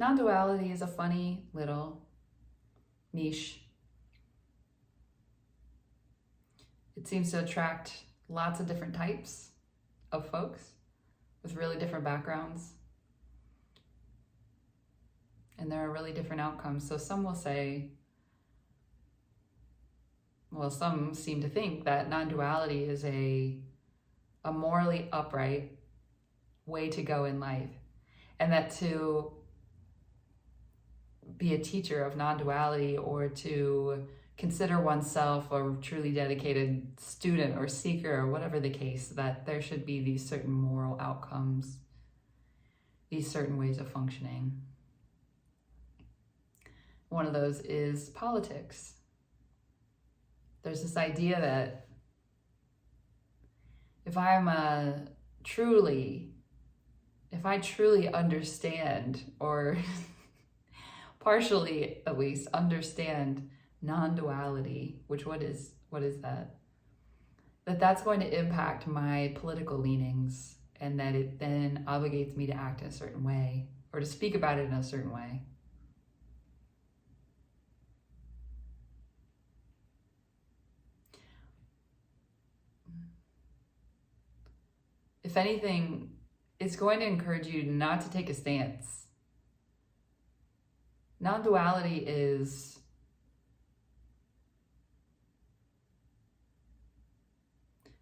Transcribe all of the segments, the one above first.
Non-duality is a funny little niche. It seems to attract lots of different types of folks with really different backgrounds. And there are really different outcomes. So some will say, well, some seem to think that non-duality is a morally upright way to go in life. And that to be a teacher of non-duality, or to consider oneself a truly dedicated student or seeker, or whatever the case, that there should be these certain moral outcomes, these certain ways of functioning. One of those is politics. There's this idea that if I truly understand, or partially at least understand, non-duality, which what is that? That's going to impact my political leanings, and that it then obligates me to act in a certain way, or to speak about it in a certain way. If anything, it's going to encourage you not to take a stance. Non-duality is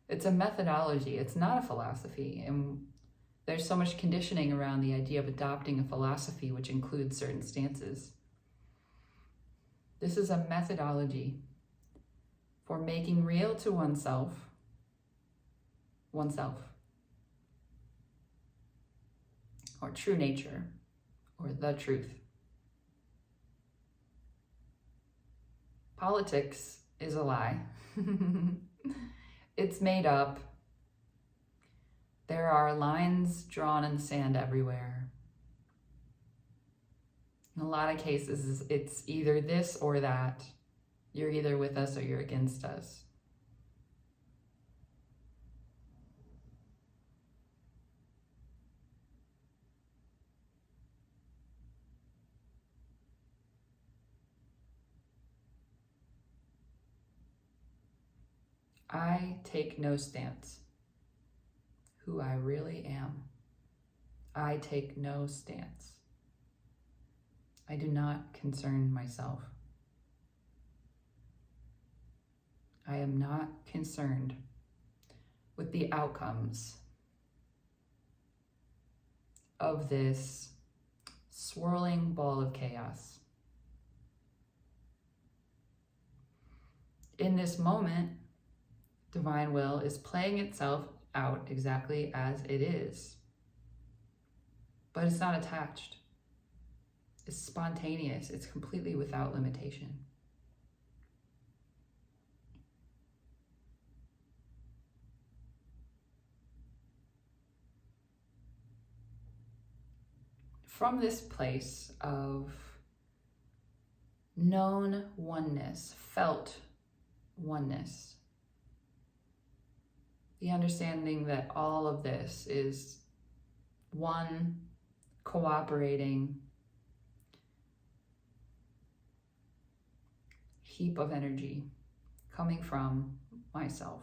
it's a methodology. It's not a philosophy. And there's so much conditioning around the idea of adopting a philosophy which includes certain stances. This is a methodology for making real to oneself, or true nature, or the truth. Politics is a lie. It's made up. There are lines drawn in the sand everywhere. In a lot of cases, it's either this or that. You're either with us or you're against us. I take no stance. Who I really am. I take no stance. I do not concern myself. I am not concerned with the outcomes of this swirling ball of chaos. In this moment, divine will is playing itself out exactly as it is. But it's not attached. It's spontaneous. It's completely without limitation. From this place of known oneness, felt oneness, the understanding that all of this is one cooperating heap of energy coming from myself.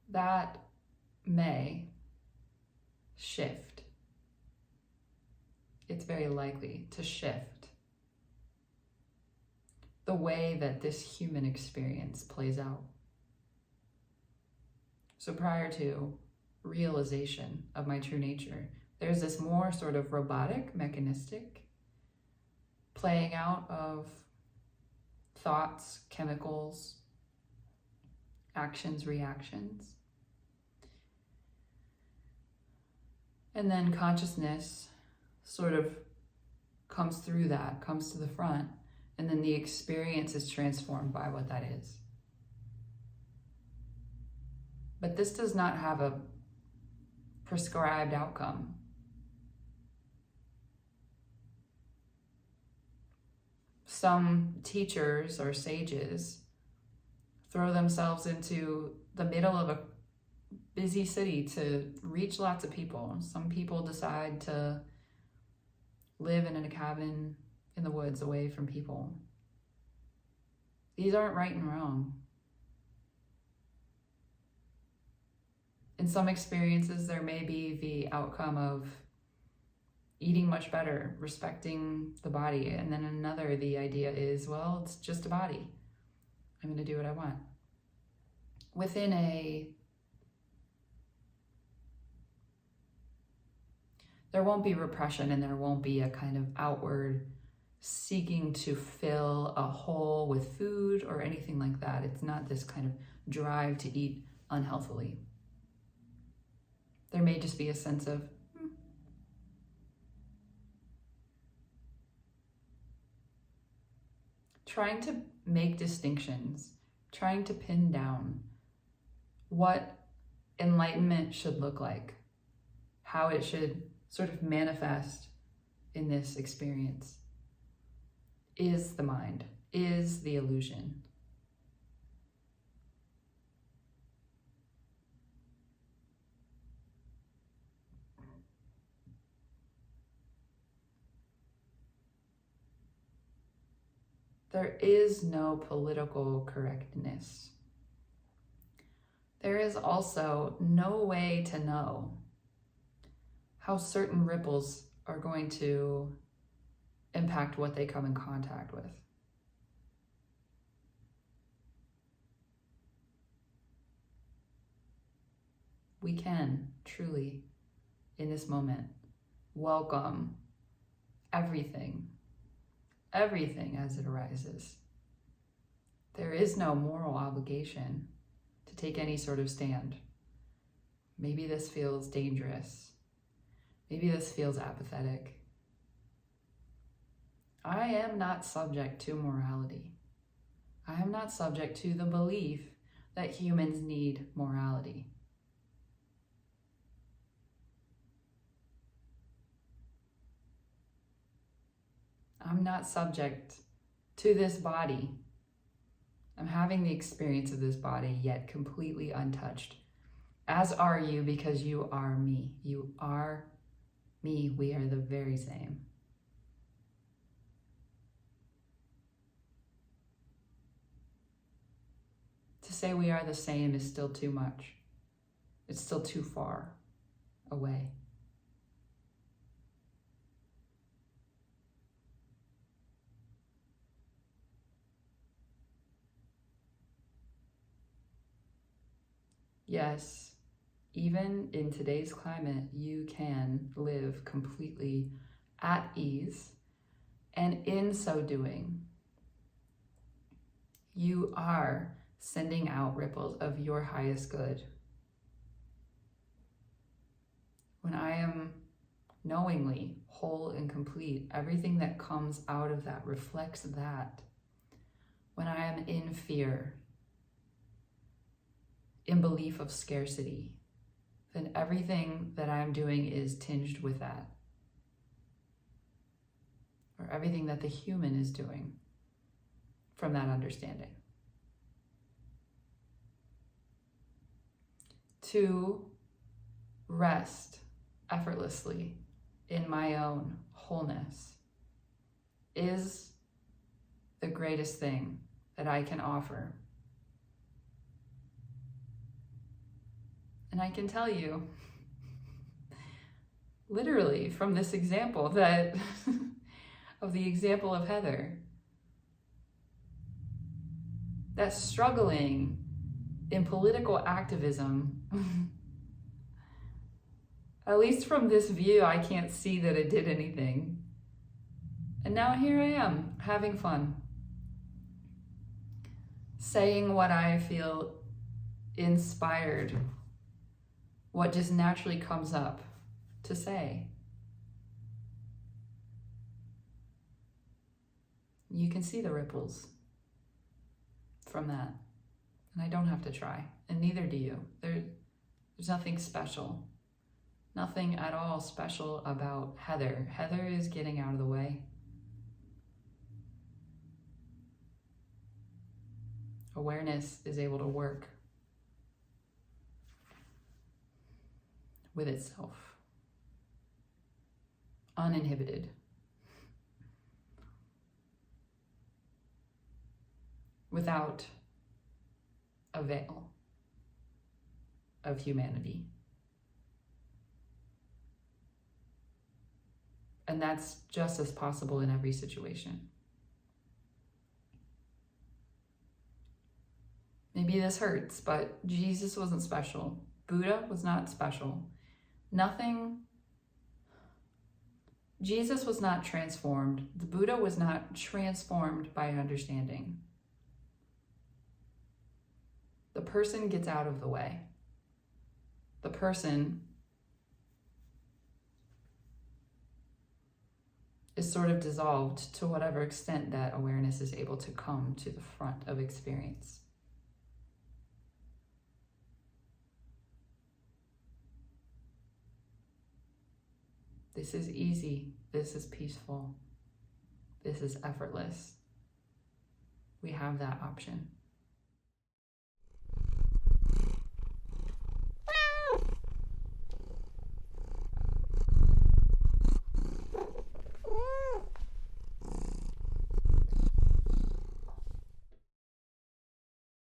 That may shift. It's very likely to shift the way that this human experience plays out. So prior to realization of my true nature, there's this more sort of robotic, mechanistic playing out of thoughts, chemicals, actions, reactions. And then consciousness sort of comes through that, comes to the front, and then the experience is transformed by what that is. But this does not have a prescribed outcome. Some teachers or sages throw themselves into the middle of a busy city to reach lots of people. Some people decide to live in a cabin in the woods away from people. These aren't right and wrong. In some experiences, there may be the outcome of eating much better, respecting the body. And then another, the idea is, well, it's just a body. I'm going to do what I want. There won't be repression, and there won't be a kind of outward seeking to fill a hole with food or anything like that. It's not this kind of drive to eat unhealthily. There may just be a sense of, trying to make distinctions, trying to pin down what enlightenment should look like, how it should sort of manifest in this experience. Is the mind, is the illusion. There is no political correctness. There is also no way to know how certain ripples are going to impact what they come in contact with. We can truly, in this moment, welcome everything as it arises. There is no moral obligation to take any sort of stand. Maybe this feels dangerous. Maybe this feels apathetic. I am not subject to morality. I am not subject to the belief that humans need morality. I'm not subject to this body. I'm having the experience of this body, yet completely untouched. As are you, because you are me. You are me. We are the very same. To say we are the same is still too much. It's still too far away. Yes, even in today's climate, you can live completely at ease, and in so doing, you are sending out ripples of your highest good. When I am knowingly whole and complete, everything that comes out of that reflects that. When I am in fear, in belief of scarcity, then everything that I'm doing is tinged with that. Or everything that the human is doing from that understanding. To rest effortlessly in my own wholeness is the greatest thing that I can offer. And I can tell you, literally from this example that of the example of Heather, that struggling in political activism, at least from this view, I can't see that it did anything. And now here I am, having fun, saying what I feel inspired, what just naturally comes up to say. You can see the ripples from that. And I don't have to try, and neither do you. There's nothing special. Nothing at all special about Heather. Heather is getting out of the way. Awareness is able to work with itself, uninhibited, without a veil of humanity. And that's just as possible in every situation. Maybe this hurts, but Jesus wasn't special. Buddha was not special. Jesus was not transformed. The Buddha was not transformed by understanding. The person gets out of the way. The person is sort of dissolved to whatever extent that awareness is able to come to the front of experience. This is easy. This is peaceful. This is effortless. We have that option.